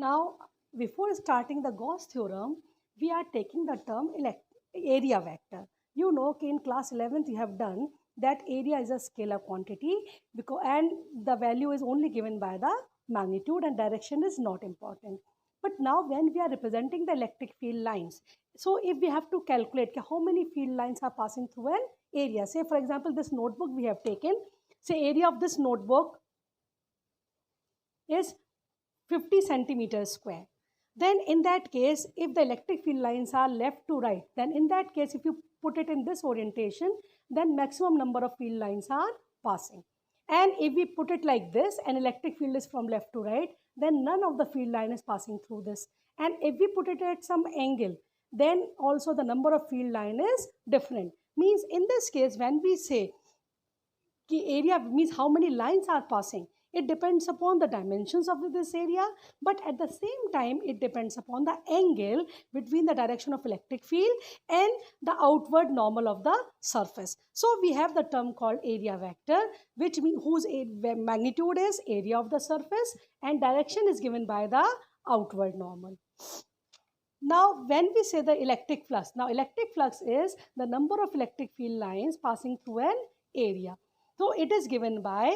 Now, before starting the Gauss theorem, we are taking the term area vector. You know, in class 11th you have done that area is a scalar quantity and the value is only given by the magnitude and direction is not important. But now when we are representing the electric field lines, so if we have to calculate how many field lines are passing through an area, say for example this notebook we have taken, say area of this notebook is 50 centimeters square. Then in that case, if the electric field lines are left to right, then in that case, if you put it in this orientation, then maximum number of field lines are passing. And if we put it like this, an electric field is from left to right, then none of the field line is passing through this. And if we put it at some angle, then also the number of field line is different. Means in this case, when we say area means how many lines are passing, it depends upon the dimensions of this area, but at the same time it depends upon the angle between the direction of electric field and the outward normal of the surface. So we have the term called area vector, which means whose magnitude is area of the surface and direction is given by the outward normal. Now, when we say the electric flux, now electric flux is the number of electric field lines passing through an area. So it is given by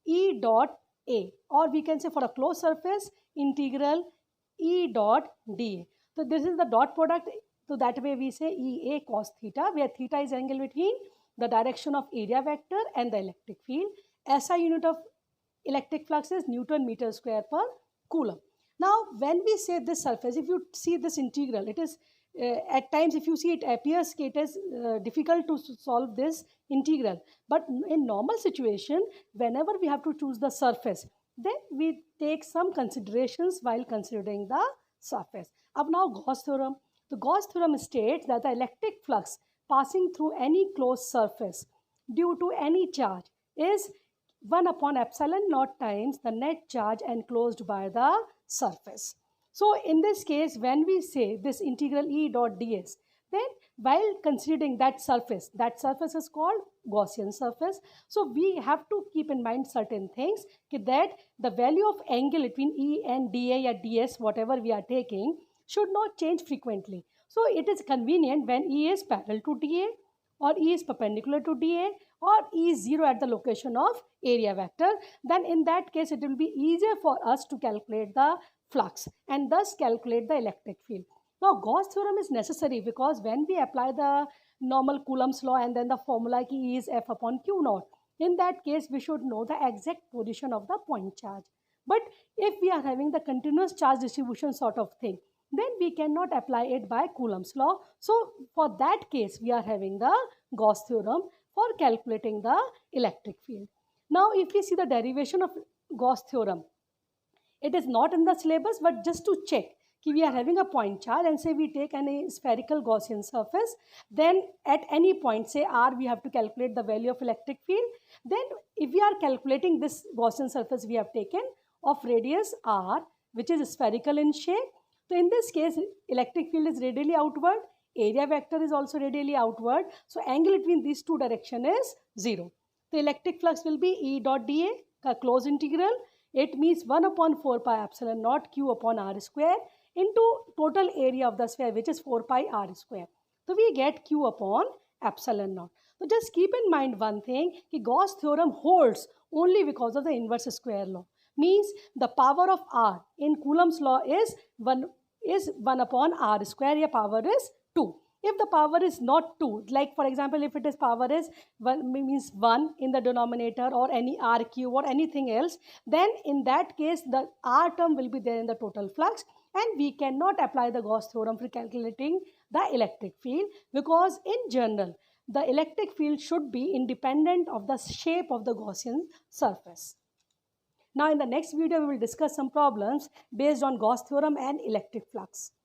E dot A, or we can say for a closed surface integral E dot dA. So this is the dot product. So that way we say EA cos theta, where theta is angle between the direction of area vector and the electric field. SI unit of electric flux is Newton meter square per coulomb. Now, when we say this surface, if you see this integral, it is at times if you see it appears it is difficult to solve this integral. But in normal situation, whenever we have to choose the surface, then we take some considerations while considering the surface. Now Gauss theorem. The Gauss theorem states that the electric flux passing through any closed surface due to any charge is 1 upon epsilon naught times the net charge enclosed by the surface. So in this case, when we say this integral E dot ds, then while considering that surface is called Gaussian surface. So we have to keep in mind certain things, that the value of angle between E and dA or ds, whatever we are taking, should not change frequently. So it is convenient when E is parallel to dA, or E is perpendicular to dA, or E is 0 at the location of area vector. Then in that case, it will be easier for us to calculate the flux and thus calculate the electric field. Now Gauss theorem is necessary because when we apply the normal Coulomb's law and then the formula E is F upon Q naught, in that case we should know the exact position of the point charge. But if we are having the continuous charge distribution sort of thing, then we cannot apply it by Coulomb's law. So for that case, we are having the Gauss theorem for calculating the electric field. Now if we see the derivation of Gauss theorem, it is not in the syllabus, but just to check, we are having a point charge and say we take a spherical Gaussian surface, then at any point, say R, we have to calculate the value of electric field. Then if we are calculating this Gaussian surface we have taken of radius R, which is spherical in shape, so in this case, electric field is radially outward, area vector is also radially outward, so angle between these two directions is 0. The electric flux will be E dot dA, a closed integral. It means 1 upon 4 pi epsilon naught Q upon R square into total area of the sphere, which is 4 pi R square. So we get Q upon epsilon naught. So just keep in mind one thing, Gauss theorem holds only because of the inverse square law. Means the power of R in Coulomb's law is 1 upon R square, your power is 2. If the power is not 2, like for example, if it is power is 1 means 1 in the denominator or any R cube or anything else, then in that case the R term will be there in the total flux and we cannot apply the Gauss theorem for calculating the electric field, because in general the electric field should be independent of the shape of the Gaussian surface. Now in the next video we will discuss some problems based on Gauss theorem and electric flux.